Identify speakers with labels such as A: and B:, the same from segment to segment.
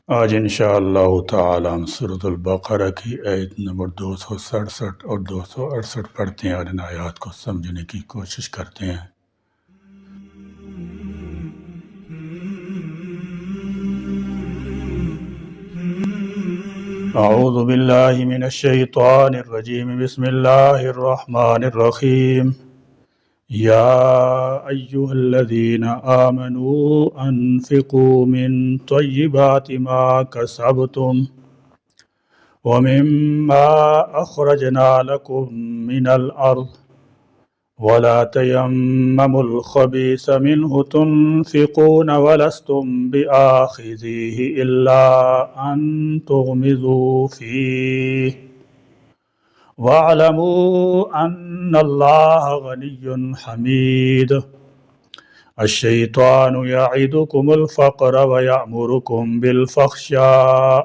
A: آج انشاءاللہ تعالی ہم سورۃ البقرہ کی آیت نمبر 267 اور 268 پڑھتے ہیں اور ان آیات کو سمجھنے کی کوشش کرتے ہیں۔ اعوذ باللہ من الشیطان الرجیم، بسم اللہ الرحمن الرحیم۔ یا ایہا الذین آمنوا انفقوا من طیبات ما کسبتم ومما اخرجنا لکم من الارض ولا تیمموا الخبیث منه تنفقون ولستم بآخذیہ الا ان تغمضوا فیہ وَاعْلَمُوا أَنَّ اللَّهَ غَنِيٌّ حَمِيدٌ الشَّيْطَانُ يَعِدُكُمُ الْفَقْرَ وَيَأْمُرُكُمْ بِالْفَحْشَاءِ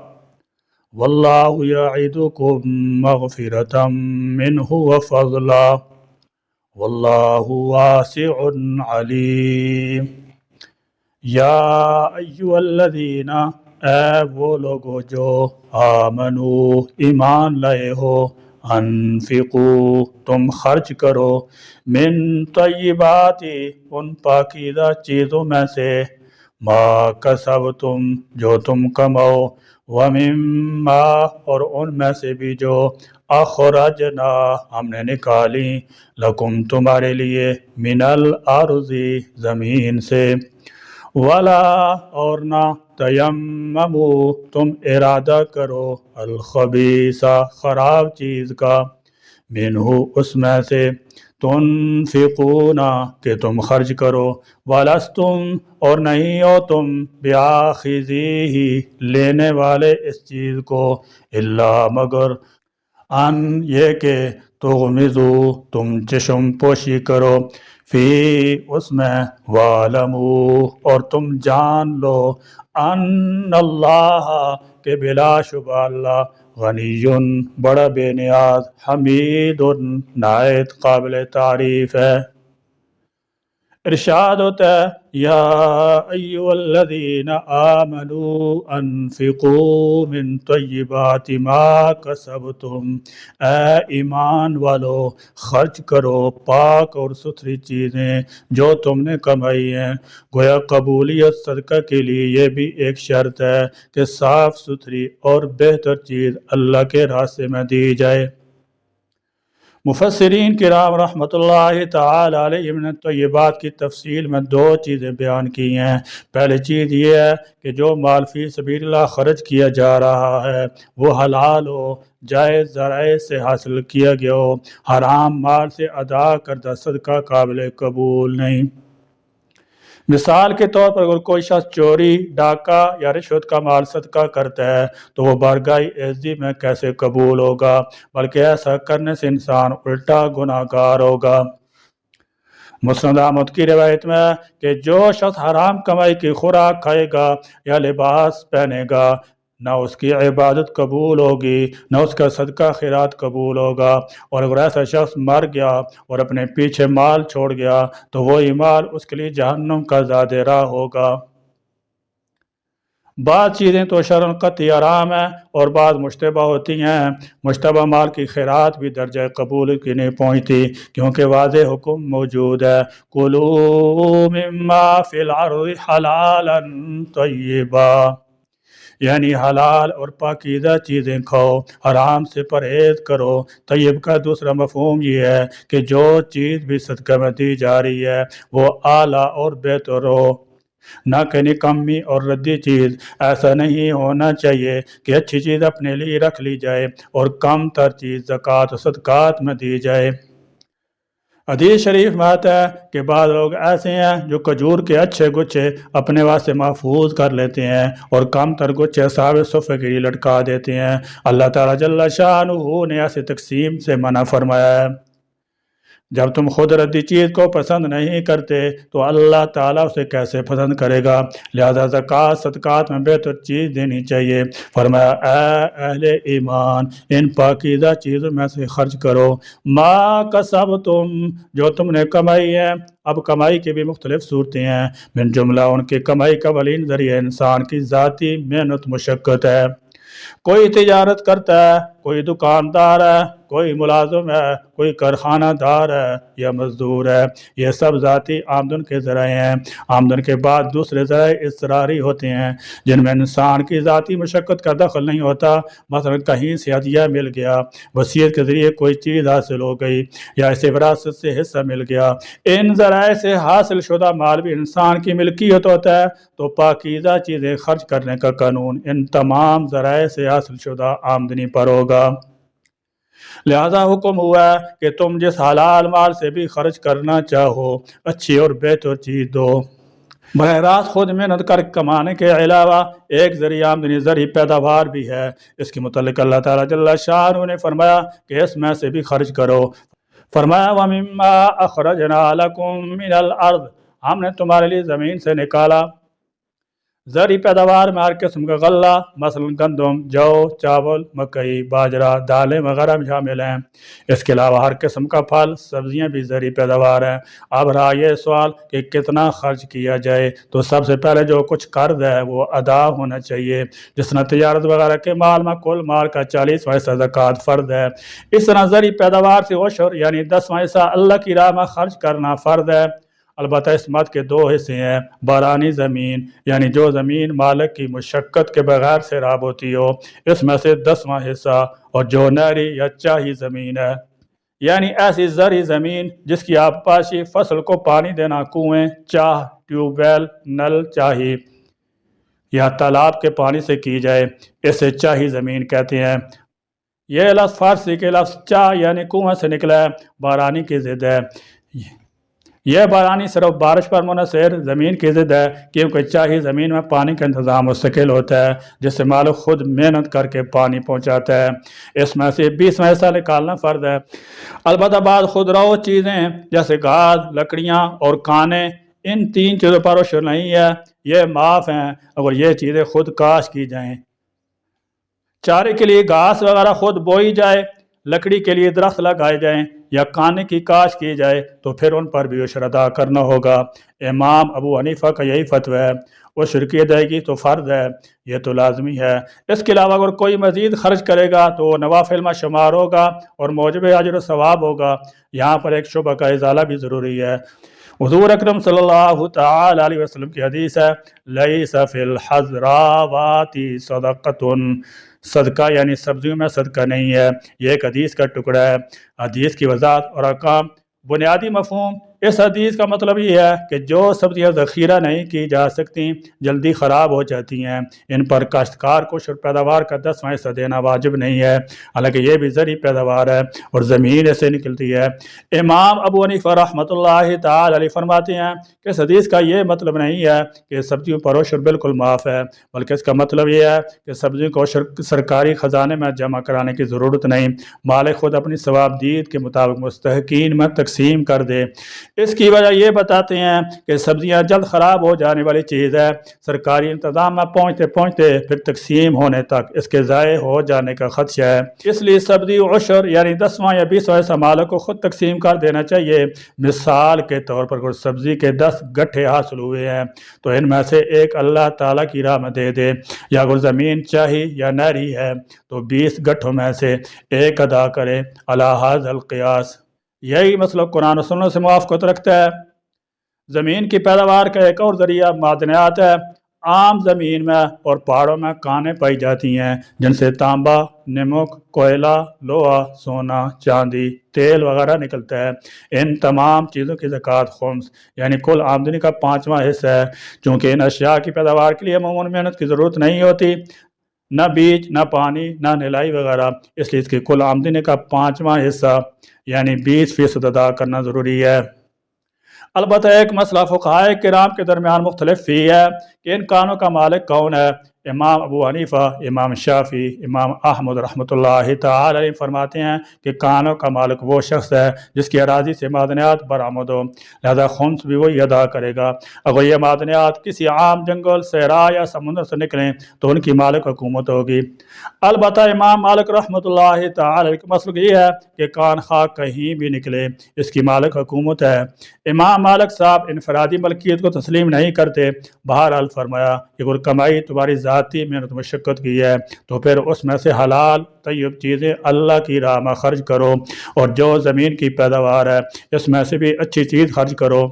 A: وَاللَّهُ يَعِدُكُمْ مَغْفِرَةً مِّنْهُ وَفَضْلًا وَاللَّهُ وَاسِعٌ عَلِيمٌ۔ یا ایھا الذین، اے وہ لوگو جو آمنو ایمان لائے ہو، انفقو تم خرچ کرو، من طیبات ان پاکیزہ چیزوں میں سے، ما کسبتم جو تم کماؤ، ومما اور ان میں سے بھی جو اخرجنا ہم نے نکالی، لکم تمہارے لیے، من الارض زمین سے، ولا اور نہ تیممو تم ارادہ کرو، الخبیث خراب چیز کا، منہ اس میں سے، تنفقون کہ تم خرچ کرو، ولستم اور نہیں ہو تم، بیاخذیہ لینے والے اس چیز کو، الا مگر، ان یہ کہ تغمضو تم چشم پوشی کرو، فی اس میں، وَاعْلَمُوا اور تم جان لو، ان اللہ کہ بلا شبہ اللہ، غنی بڑا بے نیاز، حمید نہایت قابل تعریف ہے۔ ارشاد ہوتا ہے، یا ایھا الذین آمنوا انفقوا من طیبات ما کسبتم، اے ایمان والو خرچ کرو پاک اور ستھری چیزیں جو تم نے کمائی ہیں۔ گویا قبولیت صدقہ کے لیے یہ بھی ایک شرط ہے کہ صاف ستھری اور بہتر چیز اللہ کے راستے میں دی جائے۔ مفسرین کرام رحمۃ اللہ تعالی علیہم نے طیبات کی تفصیل میں دو چیزیں بیان کی ہیں۔ پہلی چیز یہ ہے کہ جو مال فی سبیل اللہ خرچ کیا جا رہا ہے وہ حلال ہو، جائز ذرائع سے حاصل کیا گیا ہو، حرام مال سے ادا کردہ صدقہ قابل قبول نہیں۔ مثال کے طور پر اگر کوئی شخص چوری، ڈاکہ یا رشوت کا مال صدقہ کرتا ہے تو وہ بارگاہ عزت میں کیسے قبول ہوگا، بلکہ ایسا کرنے سے انسان الٹا گناہ گار ہوگا۔ مسند احمد کی روایت میں ہے کہ جو شخص حرام کمائی کی خوراک کھائے گا یا لباس پہنے گا، نہ اس کی عبادت قبول ہوگی، نہ اس کا صدقہ خیرات قبول ہوگا، اور اگر ایسا شخص مر گیا اور اپنے پیچھے مال چھوڑ گیا تو وہی مال اس کے لیے جہنم کا زاد راہ ہوگا۔ بعض چیزیں تو شرعاً قطعی حرام ہیں اور بعض مشتبہ ہوتی ہیں۔ مشتبہ مال کی خیرات بھی درجہ قبول کی نہیں پہنچتی، کیونکہ واضح حکم موجود ہے، کُلُوا مما فی الارض حلالا طیبا، یعنی حلال اور پاکیزہ چیزیں کھاؤ، حرام سے پرہیز کرو۔ طیب کا دوسرا مفہوم یہ ہے کہ جو چیز بھی صدقہ میں دی جا رہی ہے وہ اعلیٰ اور بہتر ہو، نہ کہ نکمی اور ردی چیز۔ ایسا نہیں ہونا چاہیے کہ اچھی چیز اپنے لیے رکھ لی جائے اور کم تر چیز زکوٰۃ و صدقات میں دی جائے۔ حدیث شریف میں آتا ہے کہ بعض لوگ ایسے ہیں جو کھجور کے اچھے گچھے اپنے واسطے محفوظ کر لیتے ہیں اور کم تر گچھے اصحاب صفے کے لیے لٹکا دیتے ہیں۔ اللہ تعالیٰ جل شانہ نے ایسے تقسیم سے منع فرمایا ہے۔ جب تم خود ردی چیز کو پسند نہیں کرتے تو اللہ تعالیٰ اسے کیسے پسند کرے گا؟ لہذا زکوٰۃ صدقات میں بہتر چیز دینی چاہیے۔ فرمایا اے اہل ایمان، ان پاکیزہ چیزوں میں سے خرچ کرو، ما کسبتم، جو تم نے کمائی ہے۔ اب کمائی کی بھی مختلف صورتیں ہیں، من جملہ ان کی کمائی کا اولین ذریعہ انسان کی ذاتی محنت مشقت ہے۔ کوئی تجارت کرتا ہے، کوئی دکاندار ہے، کوئی ملازم ہے، کوئی کارخانہ دار ہے یا مزدور ہے، یہ سب ذاتی آمدن کے ذرائع ہیں۔ آمدن کے بعد دوسرے ذرائع اضطراری ہوتے ہیں جن میں انسان کی ذاتی مشقت کا دخل نہیں ہوتا۔ مثلا کہیں سے ہدیہ مل گیا، وصیت کے ذریعے کوئی چیز حاصل ہو گئی، یا اسے وراثت سے حصہ مل گیا۔ ان ذرائع سے حاصل شدہ مال بھی انسان کی ملکیت ہوتا ہے، تو پاکیزہ چیزیں خرچ کرنے کا قانون ان تمام ذرائع سے حاصل شدہ آمدنی پر ہوگا۔ لہذا حکم ہوا ہے کہ تم جس حلال مال سے بھی خرچ کرنا چاہو، اچھی اور بہتر چیز دو۔ براہ راست خود محنت کر کمانے کے علاوہ ایک ذریعہ آمدنی زرعی پیداوار بھی ہے۔ اس کے متعلق اللہ تعالیٰ جل شانہ نے فرمایا کہ اس میں سے بھی خرچ کرو۔ فرمایا وَمِمَّا أَخْرَجْنَا لَكُم مِّنَ الْأَرْضِ، ہم نے تمہارے لیے زمین سے نکالا۔ زرعی پیداوار میں ہر قسم کا غلہ، مثلا گندم، جو، چاول، مکئی، باجرہ، دالیں وغیرہ بھی شامل ہیں۔ اس کے علاوہ ہر قسم کا پھل، سبزیاں بھی زرعی پیداوار ہیں۔ اب رہا یہ سوال کہ کتنا خرچ کیا جائے، تو سب سے پہلے جو کچھ قرض ہے وہ ادا ہونا چاہیے۔ جس طرح تجارت وغیرہ کے مال میں کل مال کا 40% زکوٰۃ فرض ہے، اس طرح زرعی پیداوار سے عشر یعنی 10واں حصہ اللہ کی راہ میں خرچ کرنا فرض ہے۔ البتہ اس مت کے دو حصے ہیں، بارانی زمین یعنی جو زمین مالک کی مشقت کے بغیر سیراب ہوتی ہو، اس میں سے 10واں حصہ، اور جو نہری یا چاہی زمین ہے یعنی ایسی زرعی زمین جس کی آبپاشی فصل کو پانی دینا کنویں، چاہ، ٹیوب ویل، نل، چاہی یا تالاب کے پانی سے کی جائے، اسے چاہی زمین کہتے ہیں۔ یہ لفظ فارسی کے لفظ چاہ یعنی کنویں سے نکلا ہے، بارانی کی ضد ہے۔ یہ بارانی صرف بارش پر منحصر زمین کی ضد ہے، کیونکہ چاہی زمین میں پانی کا انتظام مستقل ہوتا ہے جس سے مالک خود محنت کر کے پانی پہنچاتا ہے۔ اس میں سے 20واں حصہ نکالنا فرض ہے۔ البتہ بعض خودرو چیزیں جیسے گھاس، لکڑیاں اور کانے، ان 3 چیزوں پر عشر نہیں ہے، یہ معاف ہیں اگر یہ چیزیں خود کاشت کی جائیں۔ چارے کے لیے گھاس وغیرہ خود بوئی جائے، لکڑی کے لیے درخت لگائے جائیں یا کانے کی کاشت کی جائے تو پھر ان پر بھی عشر ادا کرنا ہوگا۔ امام ابو حنیفہ کا یہی فتویٰ ہے۔ عشر کی ادائیگی تو فرض ہے، یہ تو لازمی ہے۔ اس کے علاوہ اگر کوئی مزید خرچ کرے گا تو وہ نوافل میں شمار ہوگا اور موجب اجر و ثواب ہوگا۔ یہاں پر ایک شبہ کا ازالہ بھی ضروری ہے۔ حضور اکرم صلی اللہ تعالی علیہ وسلم کی حدیث ہے، لیس فی الحضراوات صدقۃ، صدقہ یعنی سبزیوں میں صدقہ نہیں ہے۔ یہ ایک حدیث کا ٹکڑا ہے۔ حدیث کی وضاحت اور احکام۔ بنیادی مفہوم اس حدیث کا مطلب یہ ہے کہ جو سبزیاں ذخیرہ نہیں کی جا سکتی، جلدی خراب ہو جاتی ہیں، ان پر کاشتکار کو عشر پیداوار کا 10واں حصہ دینا واجب نہیں ہے، حالانکہ یہ بھی زرعی پیداوار ہے اور زمین سے نکلتی ہے۔ امام ابو حنیفہ رحمۃ اللہ تعالی علیہ فرماتے ہیں کہ اس حدیث کا یہ مطلب نہیں ہے کہ سبزیوں پر عشر بالکل معاف ہے، بلکہ اس کا مطلب یہ ہے کہ سبزیوں کو عشر سرکاری خزانے میں جمع کرانے کی ضرورت نہیں، مالک خود اپنی ثوابدید کے مطابق مستحقین میں تقسیم کر دے۔ اس کی وجہ یہ بتاتے ہیں کہ سبزیاں جلد خراب ہو جانے والی چیز ہے، سرکاری انتظام میں پہنچتے پہنچتے پھر تقسیم ہونے تک اس کے ضائع ہو جانے کا خدشہ ہے۔ اس لیے سبزی عشر یعنی 10واں یا 20واں حصہ مالک کو خود تقسیم کر دینا چاہیے۔ مثال کے طور پر اگر سبزی کے 10 گٹھے حاصل ہوئے ہیں تو ان میں سے ایک اللہ تعالیٰ کی راہ میں دے دے، یا اگر زمین چاہی یا نہری ہے تو 20 گٹھوں میں سے ایک ادا کرے، علی ھذا القیاس۔ یہی مسلک قرآن و سنت سے موافقت رکھتا ہے۔ زمین کی پیداوار کا ایک اور ذریعہ معدنیات ہے۔ عام زمین میں اور پہاڑوں میں کانیں پائی جاتی ہیں جن سے تانبا، نمک، کوئلہ، لوہا، سونا، چاندی، تیل وغیرہ نکلتا ہے۔ ان تمام چیزوں کی زکوٰۃ خمس یعنی کل آمدنی کا 5واں حصہ ہے۔ چونکہ ان اشیاء کی پیداوار کے لیے عموماً محنت کی ضرورت نہیں ہوتی، نہ بیج، نہ پانی، نہ نلائی وغیرہ، اس لیے اس کی کل آمدنی کا 5واں حصہ یعنی 20% ادا کرنا ضروری ہے۔ البتہ ایک مسئلہ فقہائے کرام کے درمیان مختلف فی ہے کہ ان کانوں کا مالک کون ہے۔ امام ابو حنیفہ، امام شافعی، امام احمد رحمۃ اللہ تعالی علیہ فرماتے ہیں کہ کانوں کا مالک وہ شخص ہے جس کی اراضی سے معدنیات برآمد ہو، لہذا خمس بھی وہی ادا کرے گا۔ اگر یہ معدنیات کسی عام جنگل، صحرا یا سمندر سے نکلیں تو ان کی مالک حکومت ہوگی۔ البتہ امام مالک رحمۃ اللہ تعالی علیہ کا مسلک یہ ہے کہ کان خاک کہیں بھی نکلے اس کی مالک حکومت ہے۔ امام مالک صاحب انفرادی ملکیت کو تسلیم نہیں کرتے۔ بہرحال فرمایا کہ اگر کمائی تمہاری ذاتی محنت مشقت کی ہے تو پھر اس میں سے حلال طیب چیزیں اللہ کی راہ میں خرچ کرو، اور جو زمین کی پیداوار ہے اس میں سے بھی اچھی چیز خرچ کرو۔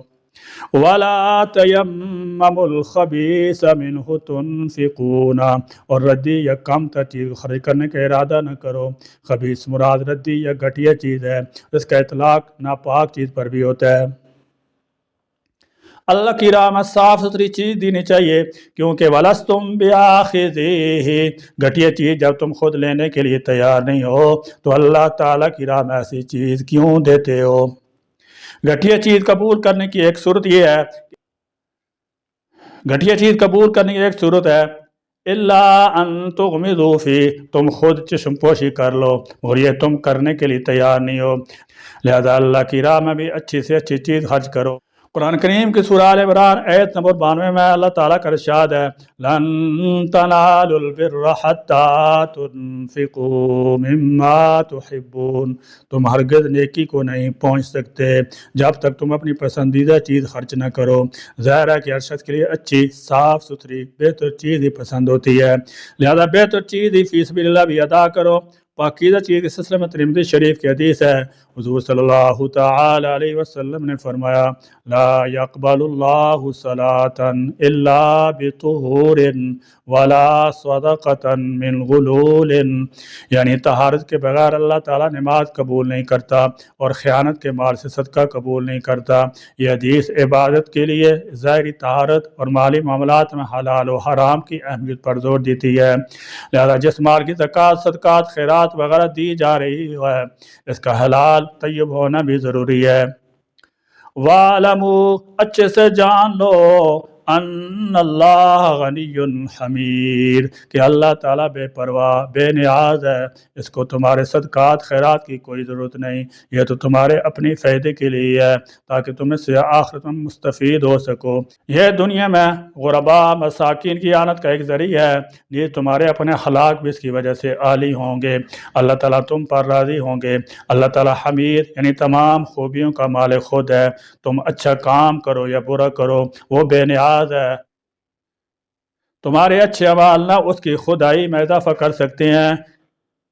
A: وَلَا تَيَمَّمُوا الْخَبِيثَ مِنْهُ تُنْفِقُونَ، اور ردی یا کم تر چیز خرچ کرنے کا ارادہ نہ کرو۔ خبیث مراد ردی یا گھٹیا چیز ہے، اس کا اطلاق ناپاک چیز پر بھی ہوتا ہے۔ اللہ کی راہ میں صاف ستھری چیز دینی چاہیے، کیونکہ وَلَسْتُمْ بِآخِذِيهِ، گھٹیا چیز جب تم خود لینے کے لیے تیار نہیں ہو تو اللہ تعالیٰ کی راہ میں ایسی چیز کیوں دیتے ہو؟ گھٹیا چیز قبول کرنے کی ایک صورت یہ ہے، گھٹیا چیز قبول کرنے کی ایک صورت ہے إِلَّا أَن تُغْمِضُوا فِيهِ، تم خود چشم پوشی کر لو اور یہ تم کرنے کے لیے تیار نہیں ہو، لہذا اللہ کی راہ میں بھی اچھی سے اچھی چیز خرچ کرو۔ قرآن کریم کی سورہ آل عمران آیت نمبر 92 میں اللہ تعالیٰ کا ارشاد ہے لَن تَنَالُوا الْبِرَّ حَتَّى تُنْفِقُوا مِمَّا تُحِبُّونَ، تم ہرگز نیکی کو نہیں پہنچ سکتے جب تک تم اپنی پسندیدہ چیز خرچ نہ کرو۔ ظاہر ہے کہ ہر شخص کے لیے اچھی، صاف ستھری، بہتر چیز ہی پسند ہوتی ہے، لہذا بہتر چیز ہی فی سبیل اللہ بھی ادا کرو۔ پاکیزہ چیز کے سلسلے میں ترمذی شریف کی حدیث ہے، حضور صلی اللہ تعالی علیہ وسلم نے فرمایا لا يقبل اللہ صلاة الا بطہور ولا صدقة من غلول، یعنی طہارت کے بغیر اللہ تعالیٰ نماز قبول نہیں کرتا اور خیانت کے مال سے صدقہ قبول نہیں کرتا۔ یہ حدیث عبادت کے لیے ظاہری طہارت اور مالی معاملات میں حلال و حرام کی اہمیت پر زور دیتی ہے، لہذا جس مال کی زکوٰۃ، صدقات، خیرات وغیرہ دی جا رہی ہے اس کا حلال طیب ہونا بھی ضروری ہے۔ وَاعْلَمُوا، اچھے سے جان لو، ان اللہ غنی حمید، کہ اللہ تعالیٰ بے پرواہ، بے نیاز ہے، اس کو تمہارے صدقات خیرات کی کوئی ضرورت نہیں، یہ تو تمہارے اپنی فائدے کے لیے ہے تاکہ تم اس سے آخرت میں مستفید ہو سکو۔ یہ دنیا میں غرباء مساکین کی اعانت کا ایک ذریعہ ہے، یہ تمہارے اپنے اخلاق بھی اس کی وجہ سے عالی ہوں گے، اللہ تعالیٰ تم پر راضی ہوں گے۔ اللہ تعالیٰ حمید یعنی تمام خوبیوں کا مالک خود ہے، تم اچھا کام کرو یا برا کرو وہ بے نیاز ہے۔ تمہارے اچھے اعمال نہ اس کی خدائی میں اضافہ کر سکتے ہیں،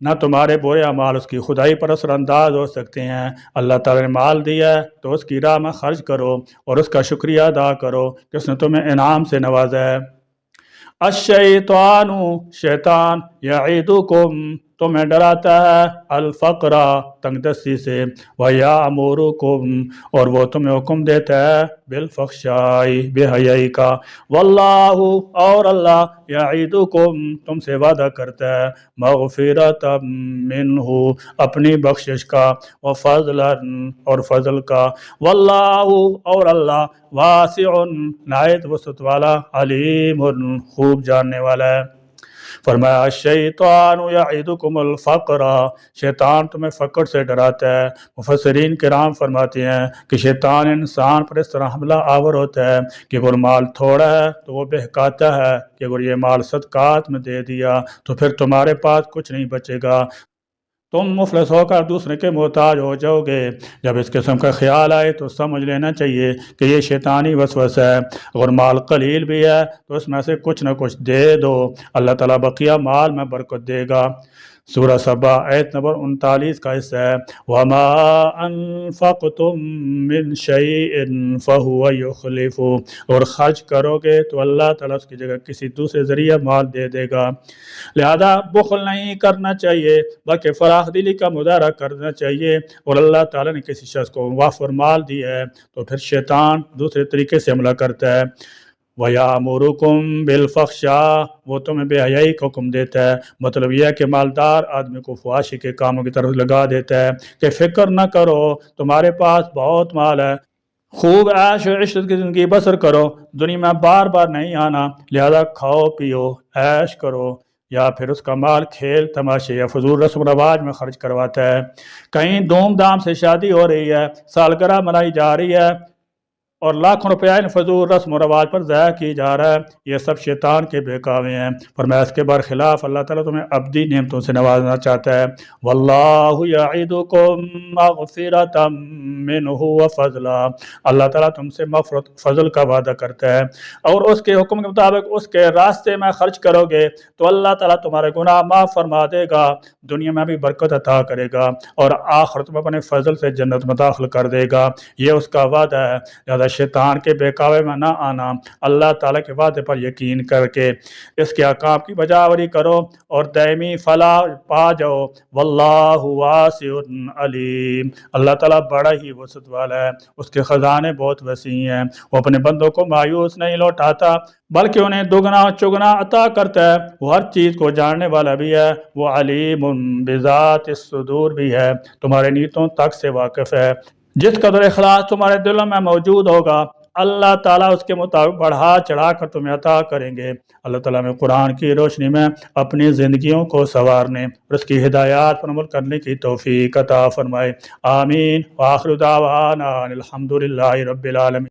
A: نہ تمہارے برے اعمال اس کی خدائی پر اثر انداز ہو سکتے ہیں۔ اللہ تعالیٰ نے مال دیا ہے تو اس کی راہ میں خرچ کرو اور اس کا شکریہ ادا کرو کہ اس نے تمہیں انعام سے نوازا ہے۔ الشیطان، شیطان، یعیدکم، تمہیں ڈراتا ہے، الفقر، تنگ دستی سے، ویامرکم، اور وہ تمہیں حکم دیتا ہے، بالفحشاء، بے حیائی کا، واللہ، اور اللہ، یعیدکم، تم سے وعدہ کرتا ہے، مغفرۃ منہ، اپنی بخشش کا، وفضلا، اور فضل کا، واللہ، اور اللہ، واسع، نہایت وسعت والا، علیم، خوب جاننے والا ہے۔ فرمایا الشیطان یعدکم الفقر، شیطان تمہیں فقر سے ڈراتا ہے۔ مفسرین کرام فرماتے ہیں کہ شیطان انسان پر اس طرح حملہ آور ہوتا ہے کہ اگر مال تھوڑا ہے تو وہ بہکاتا ہے کہ اگر یہ مال صدقات میں دے دیا تو پھر تمہارے پاس کچھ نہیں بچے گا، تم مفلس ہو کر دوسرے کے محتاج ہو جاؤ گے۔ جب اس قسم کا خیال آئے تو سمجھ لینا چاہیے کہ یہ شیطانی وسوسہ ہے۔ اگر مال قلیل بھی ہے تو اس میں سے کچھ نہ کچھ دے دو، اللہ تعالیٰ بقیہ مال میں برکت دے گا۔ سورہ سبا آیت نمبر 39 کا حصہ ہے، وَمَا أَنفَقْتُم مِّن شَيْءٍ فَهُوَ يُخْلِفُهُ، اور خرچ کرو گے تو اللہ تعالیٰ اس کی جگہ کسی دوسرے ذریعہ مال دے دے گا۔ لہذا بخل نہیں کرنا چاہیے بلکہ فراخ دلی کا مظاہرہ کرنا چاہیے، اور اللہ تعالیٰ نے کسی شخص کو وافر مال دیا ہے تو پھر شیطان دوسرے طریقے سے حملہ کرتا ہے۔ وَيَأْمُرُكُمْ بِالْفَحْشَاءِ، وہ تمہیں بے حیائی کا حکم دیتا ہے، مطلب یہ ہے کہ مالدار آدمی کو فحاشی کے کاموں کی طرف لگا دیتا ہے کہ فکر نہ کرو تمہارے پاس بہت مال ہے، خوب عیش و عشرت کی زندگی بسر کرو، دنیا میں بار بار نہیں آنا، لہذا کھاؤ پیو عیش کرو، یا پھر اس کا مال کھیل تماشے یا فضول رسم و رواج میں خرچ کرواتا ہے۔ کہیں دھوم دھام سے شادی ہو رہی ہے، سالگرہ منائی جا رہی ہے اور لاکھوں روپیہ ان فضول رسم و رواج پر ضائع کی جا رہا ہے، یہ سب شیطان کے بہکاوے ہیں۔ فرمایا اس کے برخلاف اللہ تعالیٰ تمہیں ابدی نعمتوں سے نوازنا چاہتا ہے۔ واللہ یعدکم مغفرۃ منہ وفضلا، اللہ تعالیٰ تم سے مغفرت فضل کا وعدہ کرتا ہے، اور اس کے حکم کے مطابق اس کے راستے میں خرچ کرو گے تو اللہ تعالیٰ تمہارے گناہ معاف فرما دے گا، دنیا میں بھی برکت عطا کرے گا اور آخرت میں اپنے فضل سے جنت میں داخل کر دے گا، یہ اس کا وعدہ ہے۔ لہذا شیطان کے بہکاوے میں نہ آنا، اللہ تعالیٰ کے وعدے پر یقین کر کے اس کے احکام کی بجاوری کرو اور دائمی فلاح پا جاؤ۔ واللہ واسع علیم، اللہ تعالیٰ بڑا ہی وسعت والا ہے، اس کے خزانے بہت وسیع ہیں، وہ اپنے بندوں کو مایوس نہیں لوٹاتا بلکہ انہیں دگنا چگنا عطا کرتا ہے، وہ ہر چیز کو جاننے والا بھی ہے، وہ علیم بذات الصدور بھی ہے، تمہارے نیتوں تک سے واقف ہے۔ جس قدر اخلاص تمہارے دلوں میں موجود ہوگا اللہ تعالیٰ اس کے مطابق بڑھا چڑھا کر تمہیں عطا کریں گے۔ اللہ تعالیٰ میں قرآن کی روشنی میں اپنی زندگیوں کو سنوارنے اور اس کی ہدایات پر عمل کرنے کی توفیق عطا فرمائے۔ آمین۔ وآخر دعوانا الحمدللہ رب العالمین۔